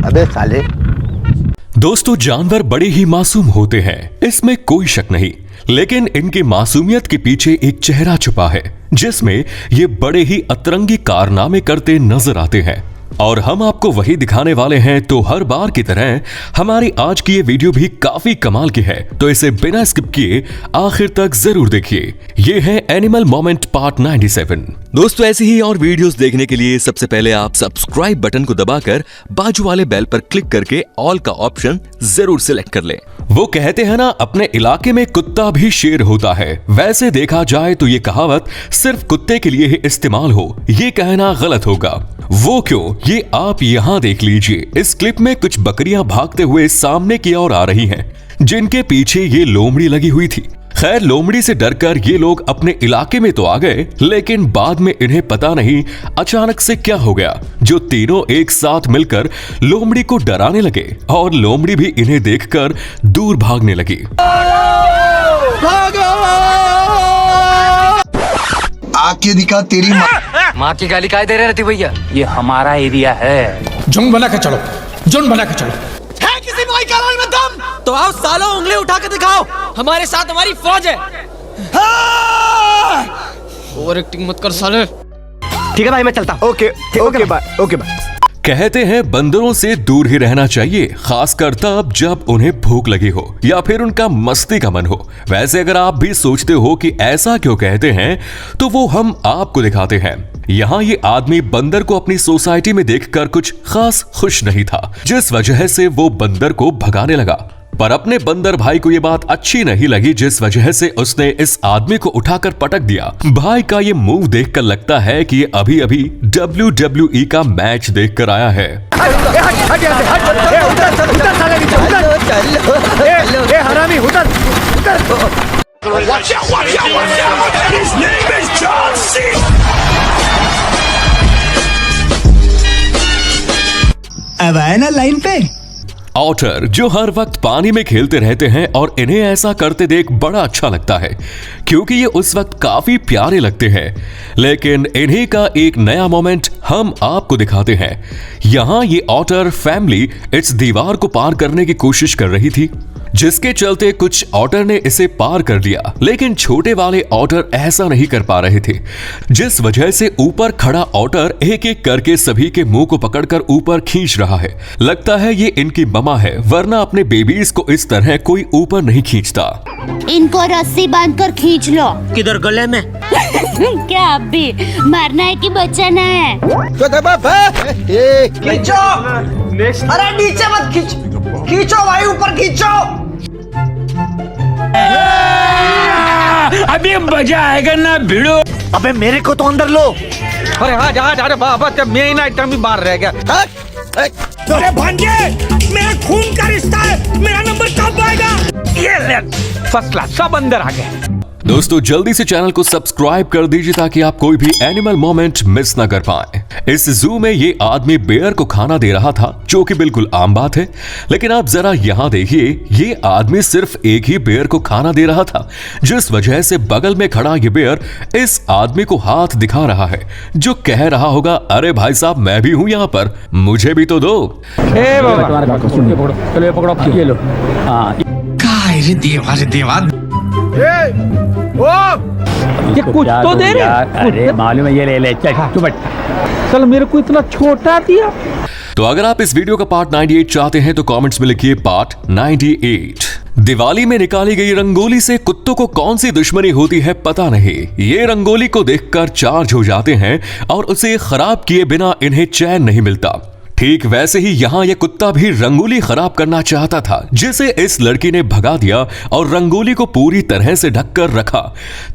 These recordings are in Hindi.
अबे साले। दोस्तों, जानवर बड़े ही मासूम होते हैं, इसमें कोई शक नहीं, लेकिन इनकी मासूमियत के पीछे एक चेहरा छुपा है जिसमें ये बड़े ही अतरंगी कारनामे करते नजर आते हैं और हम आपको वही दिखाने वाले हैं। तो हर बार की तरह हमारी आज की ये वीडियो भी काफी कमाल की है, तो इसे बिना स्किप किए आखिर तक जरूर देखिए। ये है एनिमल मोमेंट पार्ट 97। दोस्तों, ऐसी ही और वीडियोस देखने के लिए सबसे पहले आप सब्सक्राइब बटन को दबाकर बाजू वाले बेल पर क्लिक करके ऑल का ऑप्शन जरूर सिलेक्ट कर लें। वो कहते हैं ना, अपने इलाके में कुत्ता भी शेर होता है। वैसे देखा जाए तो ये कहावत सिर्फ कुत्ते के लिए ही इस्तेमाल हो, ये कहना गलत होगा। वो क्यों, ये आप यहाँ देख लीजिए। इस क्लिप में कुछ बकरियां भागते हुए सामने की ओर आ रही हैं, जिनके पीछे ये लोमड़ी लगी हुई थी। खैर, लोमड़ी से डरकर ये लोग अपने इलाके में तो आ गए, लेकिन बाद में इन्हें पता नहीं अचानक से क्या हो गया, जो तीनों एक साथ मिलकर लोमड़ी को डराने लगे और लोमड़ी भी इन्हें देखकर दूर भागने लगी। आके दिखा तेरी माँ की गाली काय दे रहे रहती भैया, ये हमारा एरिया है। झुंड बना के चलो, झुंड बना के चलो। है किसी भाई का में दम तो आओ सालों, उंगली उठा के दिखाओ, हमारे साथ हमारी फौज है। ओवर एक्टिंग मत कर साले। ठीक है भाई, मैं चलता। Okay bye, okay bye. कहते हैं बंदरों से दूर ही रहना चाहिए, खासकर तब जब उन्हें भूख लगी हो या फिर उनका मस्ती का मन हो। वैसे अगर आप भी सोचते हो कि ऐसा क्यों कहते हैं, तो वो हम आपको दिखाते हैं। यहाँ ये आदमी बंदर को अपनी सोसाइटी में देखकर कुछ खास खुश नहीं था, जिस वजह से वो बंदर को भगाने लगा। पर अपने बंदर भाई को ये बात अच्छी नहीं लगी, जिस वजह से उसने इस आदमी को उठाकर पटक दिया। भाई का ये मूव देखकर लगता है कि ये अभी अभी WWE का मैच देखकर आया है। अब आए ना लाइन पे। ऑटर जो हर वक्त पानी में खेलते रहते हैं और इन्हें ऐसा करते देख बड़ा अच्छा लगता है, क्योंकि ये उस वक्त काफी प्यारे लगते हैं। लेकिन इन्हीं का एक नया मोमेंट हम आपको दिखाते हैं। यहाँ ये ऑटर फैमिली इस दीवार को पार करने की कोशिश कर रही थी, जिसके चलते कुछ ऑटर ने इसे पार कर दिया, लेकिन छोटे वाले ऑटर ऐसा नहीं कर पा रहे थे, जिस वजह से ऊपर खड़ा ऑटर एक एक करके सभी के मुंह को पकड़कर ऊपर खींच रहा है। लगता है ये इनकी ममा है, वरना अपने बेबीज को इस तरह कोई ऊपर नहीं खींचता। इनको रस्सी बांधकर खींच लो। किधर गले में? क्या अब भी मारना है कि बचाना है? खींचो। अरे नीचे मत खींचो भाई, ऊपर खींचो। अभी मजा आएगा ना भिड़ो। अबे मेरे को तो अंदर लो। अरे हाँ जा बाबा, मैं ही ना इतना भी बाहर रह गया। अरे भांजे, मेरा खून का रिश्ता है, मेरा नंबर कब आएगा? ये ले, फर्स्ट क्लास, सब अंदर आ गए। दोस्तों, जल्दी से चैनल को सब्सक्राइब कर दीजिए ताकि आप कोई भी एनिमल मोमेंट मिस ना कर पाएं। इस जू में ये आदमी बेयर को खाना दे रहा था, जो कि बिल्कुल आम बात है, लेकिन आप जरा यहाँ देखिए, ये आदमी सिर्फ एक ही बेयर को खाना दे रहा था, जिस वजह से बगल में खड़ा ये बेयर इस आदमी को हाथ दिखा रहा है, जो कह रहा होगा, अरे भाई साहब मैं भी हूँ यहाँ पर, मुझे भी तो दो। ये कुछ तो दे रहे। अरे मालूम है, ये ले चल, मेरे को इतना छोटा दिया। तो अगर आप इस वीडियो का पार्ट 98 चाहते हैं तो कमेंट्स में लिखिए पार्ट 98। दिवाली में निकाली गई रंगोली से कुत्तों को कौन सी दुश्मनी होती है पता नहीं, ये रंगोली को देखकर चार्ज हो जाते हैं और उसे खराब किए बिना इन्हें चैन नहीं मिलता। ठीक वैसे ही यहाँ ये कुत्ता भी रंगोली खराब करना चाहता था, जिसे इस लड़की ने भगा दिया और रंगोली को पूरी तरह से ढककर रखा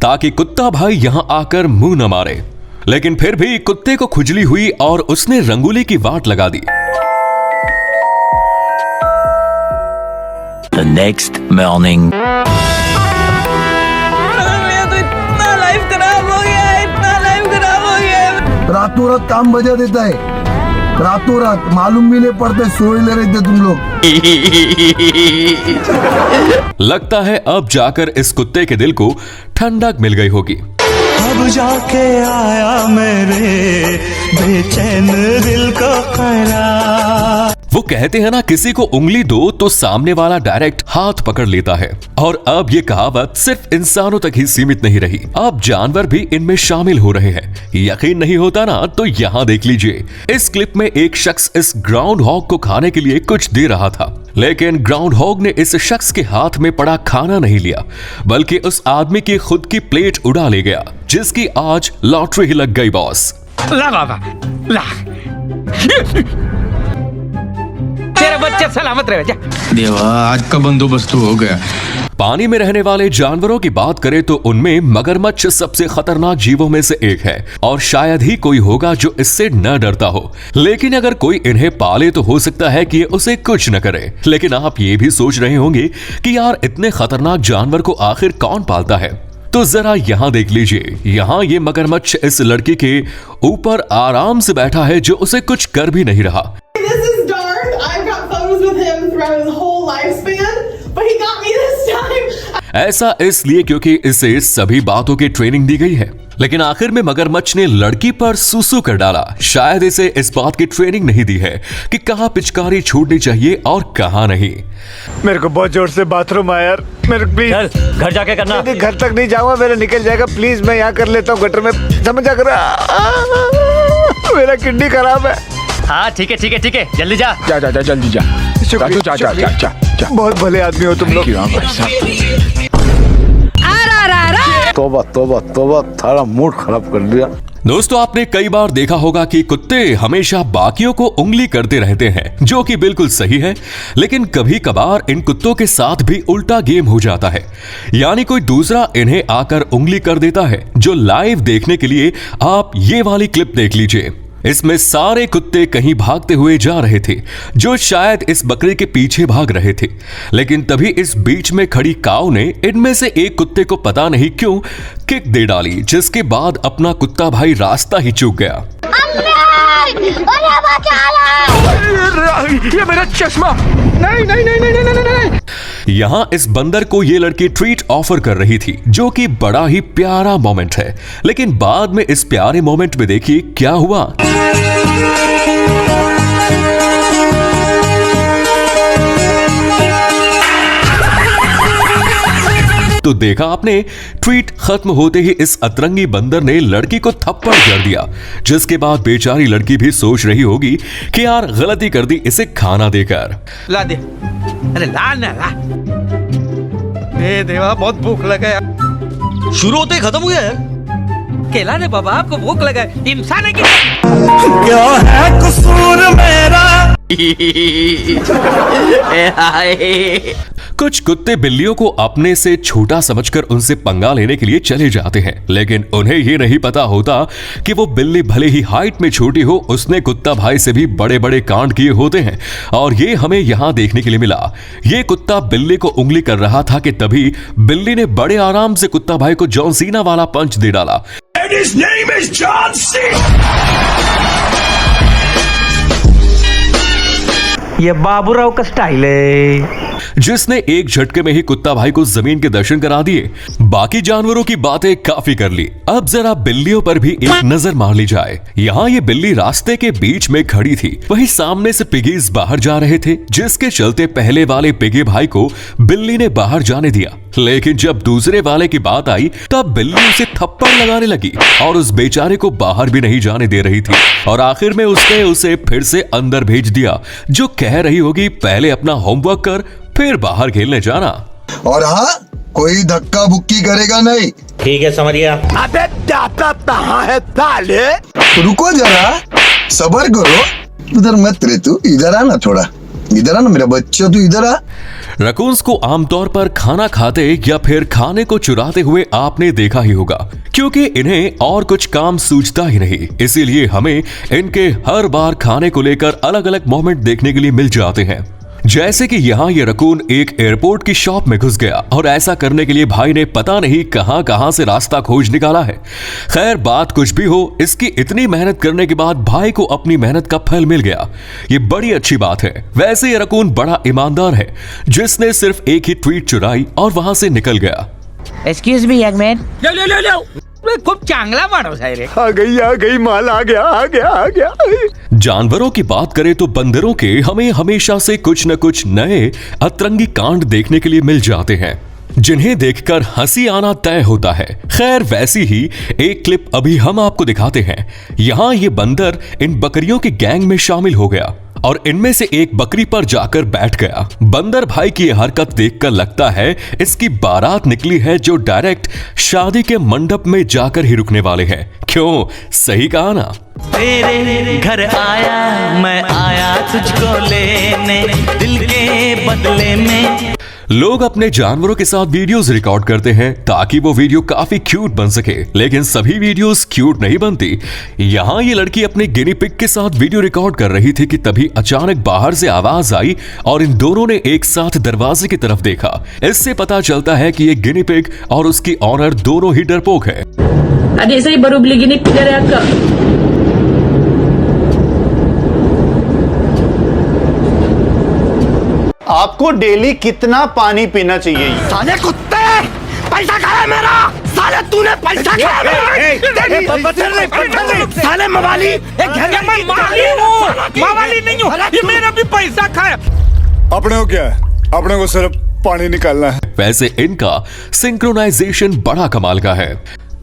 ताकि कुत्ता भाई यहाँ आकर मुंह न मारे। लेकिन फिर भी कुत्ते को खुजली हुई और उसने रंगोली की वाट लगा दी। The next morning. मेरा तो इतना लाइफ खराब हो गया, इतना लाइफ खराब हो गया। रातों रात काम बजा देता है, रातों रात मालूम भी नहीं पड़ते, सोए ले रहे थे तुम लोग। लगता है अब जाकर इस कुत्ते के दिल को ठंडक मिल गई होगी। अब जाके आया मेरे बेचैन दिल को करार। वो कहते हैं ना, किसी को उंगली दो तो सामने वाला डायरेक्ट हाथ पकड़ लेता है। और अब ये कहावत सिर्फ इंसानों तक ही सीमित नहीं रही, अब जानवर भी इनमें शामिल हो रहे हैं। यकीन नहीं होता ना, तो यहाँ देख लीजिए। इस क्लिप में एक शख्स इस ग्राउंड हॉग को खाने के लिए कुछ दे रहा था, लेकिन ग्राउंड हॉग ने इस शख्स के हाथ में पड़ा खाना नहीं लिया, बल्कि उस आदमी की खुद की प्लेट उड़ा ले गया, जिसकी आज लॉटरी ही लग गई बॉस। ला बाबा ला, तेरे बच्चे सलामत रहे। जा देवा, आज का बंदोबस्त हो गया। पानी में रहने वाले जानवरों की बात करें तो उनमें मगरमच्छ सबसे खतरनाक जीवों में से एक है, और शायद ही कोई होगा जो इससे न डरता हो। लेकिन अगर कोई इन्हें पाले तो हो सकता है कि ये उसे कुछ न करे। लेकिन आप ये भी सोच रहे होंगे कि यार, इतने खतरनाक जानवर को आखिर कौन पालता है? तो जरा यहाँ देख लीजिए। यहाँ ये मगरमच्छ इस लड़की के ऊपर आराम से बैठा है, जो उसे कुछ कर भी नहीं रहा। ऐसा इसलिए क्योंकि इसे सभी बातों की ट्रेनिंग दी गई है। लेकिन आखिर में मगरमच्छ ने लड़की पर सूसू कर डाला। शायद इसे इस बात की ट्रेनिंग नहीं दी है कि कहाँ पिचकारी छोड़नी चाहिए और कहाँ नहीं। मेरे को बहुत जोर से बाथरूम आया यार, मेरे प्लीज। चल घर जाके करना। नहीं, घर तक नहीं जाऊंगा, मेरा निकल जाएगा। प्लीज मैं यहाँ कर लेता हूँ गटर में, समझ आ मेरा किडनी खराब है। हाँ ठीक है ठीक है ठीक है, जल्दी जा। जा जा जा जल्दी जा। जा जा जा जा। बहुत भले आदमी हो तुम लोग। तोबा तोबा तोबा, थारा मूड खराब कर दिया। दोस्तों, आपने कई बार देखा होगा कि कुत्ते हमेशा बाकियों को उंगली करते रहते हैं, जो कि बिल्कुल सही है। लेकिन कभी कभार इन कुत्तों के साथ भी उल्टा गेम हो जाता है, यानी कोई दूसरा इन्हें आकर उंगली कर देता है। जो लाइव देखने के लिए आप ये वाली क्लिप देख लीजिए। इसमें सारे कुत्ते कहीं भागते हुए जा रहे थे, जो शायद इस बकरी के पीछे भाग रहे थे। लेकिन तभी इस बीच में खड़ी काऊ ने इनमें से एक कुत्ते को पता नहीं क्यों किक दे डाली, जिसके बाद अपना कुत्ता भाई रास्ता ही चूक गया। ये मेरा चश्मा। नहीं नहीं नहीं नहीं नहीं नहीं। यहाँ इस बंदर को ये लड़की ट्रीट ऑफर कर रही थी, जो कि बड़ा ही प्यारा मोमेंट है। लेकिन बाद में इस प्यारे मोमेंट में देखिए क्या हुआ। तो देखा आपने, ट्वीट खत्म होते ही इस अतरंगी बंदर ने लड़की को थप्पड़ जड़ दिया, जिसके बाद बेचारी लड़की भी सोच रही होगी कि यार गलती कर दी इसे खाना देकर। ला दे, अरे ला ना ला। ए देवा, बहुत भूख लगा यार। शुरू होते ही खत्म हो गया यार। केला ने बाबा, आपको भूख लगा है, इंसान है कि क्या है कसूर मेरा? कुछ कुत्ते बिल्लियों को अपने से छोटा समझकर उनसे पंगा लेने के लिए चले जाते हैं, लेकिन उन्हें ये नहीं पता होता कि वो बिल्ली भले ही हाइट में छोटी हो, उसने कुत्ता भाई से भी बड़े बड़े कांड किए होते हैं। और ये हमें यहाँ देखने के लिए मिला। ये कुत्ता बिल्ली को उंगली कर रहा था कि तभी बिल्ली ने बड़े आराम से कुत्ता भाई को जॉन सीना वाला पंच दे डाला। His name is John Cena. ये बाबूराव का स्टाइल है, जिसने एक झटके में ही कुत्ता भाई को जमीन के दर्शन करा दिए। बाकी जानवरों की बातें काफी कर ली, अब जरा बिल्लियों पर भी एक नजर मार ली जाए। यहाँ ये बिल्ली रास्ते के बीच में खड़ी थी, वहीं सामने से पिगीज बाहर जा रहे थे, जिसके चलते पहले वाले पिगी भाई को बिल्ली ने बाहर जाने दिया। लेकिन जब दूसरे वाले की बात आई, तब बिल्ली उसे थप्पड़ लगाने लगी और उस बेचारे को बाहर भी नहीं जाने दे रही थी। और आखिर में उसने उसे फिर से अंदर भेज दिया, जो कह रही होगी पहले अपना होमवर्क कर फिर बाहर खेलने जाना। और हाँ, कोई धक्का बुक्की करेगा नहीं। ठीक है समझिया। अबे दाता कहाँ है ताले? रुको जरा, सबर करो। उधर मत रे तू, इधर आना थोड़ा, इधर आना मेरा बच्चा, तू इधर आ। रकून्स को आमतौर पर खाना खाते या फिर खाने को चुराते हुए आपने देखा ही होगा, क्योंकि इन्हें और कुछ काम सूझता ही नहीं। इसीलिए हमें इनके हर बार खाने को लेकर अलग अलग मोमेंट देखने के लिए मिल जाते हैं। जैसे कि यहाँ ये रकून एक एयरपोर्ट की शॉप में घुस गया और ऐसा करने के लिए भाई ने पता नहीं कहां कहां से रास्ता खोज निकाला है। खैर बात कुछ भी हो, इसकी इतनी मेहनत करने के बाद भाई को अपनी मेहनत का फल मिल गया, ये बड़ी अच्छी बात है। वैसे ये रकून बड़ा ईमानदार है, जिसने सिर्फ एक ही ट्वीट चुराई और वहां से निकल गया। Excuse me, young man. लो लो लो लो। खूप चांगला माणूस आहे रे. आ गई माल आ गया. जानवरों की बात करें तो बंदरों के हमें हमेशा से कुछ न कुछ नए अतरंगी कांड देखने के लिए मिल जाते हैं जिन्हें देखकर हंसी आना तय होता है. खैर वैसी ही एक क्लिप अभी हम आपको दिखाते हैं. यहाँ ये बंदर इन बकरियों की गैंग में शामिल हो गया और इनमें से एक बकरी पर जाकर बैठ गया. बंदर भाई की यह हरकत देखकर लगता है इसकी बारात निकली है जो डायरेक्ट शादी के मंडप में जाकर ही रुकने वाले हैं. क्यों, सही कहा ना. तेरे घर आया मैं आया तुझको लेने दिल के बदले में. लोग अपने जानवरों के साथ वीडियोस रिकॉर्ड करते हैं ताकि वो वीडियो काफी क्यूट बन सके, लेकिन सभी वीडियोस क्यूट नहीं बनती. यहाँ ये लड़की अपने गिनी पिग के साथ वीडियो रिकॉर्ड कर रही थी कि तभी अचानक बाहर से आवाज आई और इन दोनों ने एक साथ दरवाजे की तरफ देखा. इससे पता चलता है कि ये गिनी पिग और उसकी ऑनर दोनों ही डरपोक है. Adik saya baru beli gini pig dari akak. आपको डेली कितना पानी पीना चाहिए? साले कुत्ते, पैसा खाया मेरा. साले तूने पैसा खाया मेरा. साले मवाली, मैं मावाली नहीं हूँ, ये मेरा भी पैसा खाया. अपने को क्या है? अपने को सिर्फ पानी निकालना है. वैसे इनका सिंक्रोनाइजेशन बड़ा कमाल का है.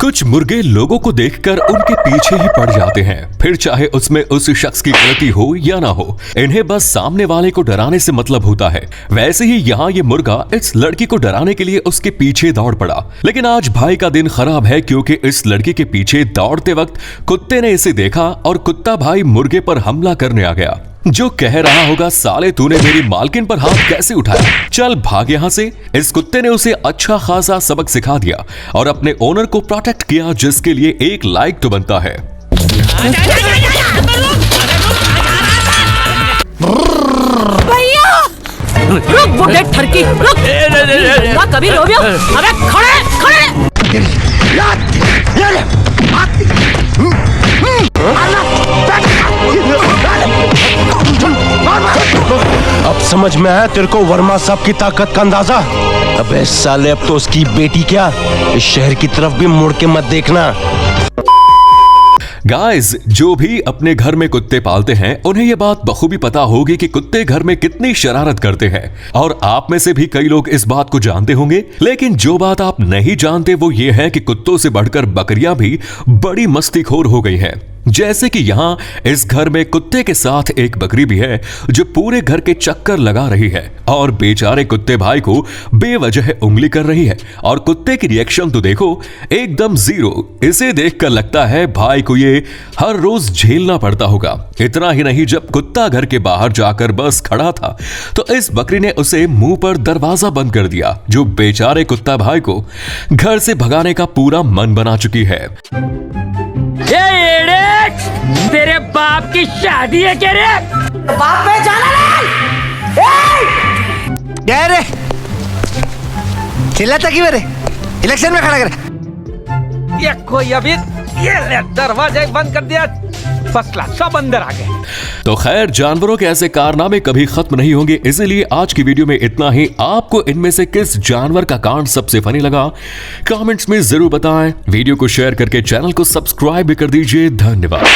कुछ मुर्गे लोगों को देखकर उनके पीछे ही पड़ जाते हैं, फिर चाहे उसमें उस शख्स की गलती हो या ना हो, इन्हें बस सामने वाले को डराने से मतलब होता है. वैसे ही यहाँ ये मुर्गा इस लड़की को डराने के लिए उसके पीछे दौड़ पड़ा. लेकिन आज भाई का दिन खराब है क्योंकि इस लड़की के पीछे दौड़ते वक्त कुत्ते ने इसे देखा और कुत्ता भाई मुर्गे पर हमला करने आ गया. जो कह रहा होगा साले तूने मेरी मालकिन पर हाथ कैसे उठाया, चल भाग यहाँ से. इस कुत्ते ने उसे अच्छा खासा सबक सिखा दिया और अपने ओनर को प्रोटेक्ट किया, जिसके लिए एक लाइक तो बनता है. भैया रुक वो डेड ठरकी रुक. कभी रोमियो अबे खड़े. अब समझ में आया तेरे को वर्मा साहब की ताकत का अंदाजा. अबे साले अब तो उसकी बेटी क्या इस शहर की तरफ भी मुड़ के मत देखना. गाइस, जो भी अपने घर में कुत्ते पालते हैं उन्हें यह बात बखूबी पता होगी कि कुत्ते घर में कितनी शरारत करते हैं. और आप में से भी कई लोग इस बात को जानते होंगे, लेकिन जो बात आप नहीं जानते वो ये है कि कुत्तों से बढ़कर बकरियां भी बड़ी मस्तीखोर हो गई हैं. जैसे कि यहाँ इस घर में कुत्ते के साथ एक बकरी भी है जो पूरे घर के चक्कर लगा रही है और बेचारे कुत्ते भाई को बेवजह उंगली कर रही है. और कुत्ते की रिएक्शन तो देखो, एकदम जीरो. इसे देखकर लगता है भाई को ये हर रोज झेलना पड़ता होगा. इतना ही नहीं, जब कुत्ता घर के बाहर जाकर बस खड़ा था तो इस बकरी ने उसे मुंह पर दरवाजा बंद कर दिया, जो बेचारे कुत्ता भाई को घर से भगाने का पूरा मन बना चुकी है. तेरे बाप की शादी है क्या रे? बाप पे जाना क्या रे? चिल्लाता क्यों रे? इलेक्शन में खड़ा कर. ये कोई अभी ये ले दरवाजा बंद कर दिया. फर्स्ट क्लास, सब अंदर आ गए. तो खैर, जानवरों के ऐसे कारनामे कभी खत्म नहीं होंगे, इसीलिए आज की वीडियो में इतना ही. आपको इनमें से किस जानवर का कांड सबसे फनी लगा, कमेंट्स में जरूर बताएं. वीडियो को शेयर करके चैनल को सब्सक्राइब भी कर दीजिए. धन्यवाद.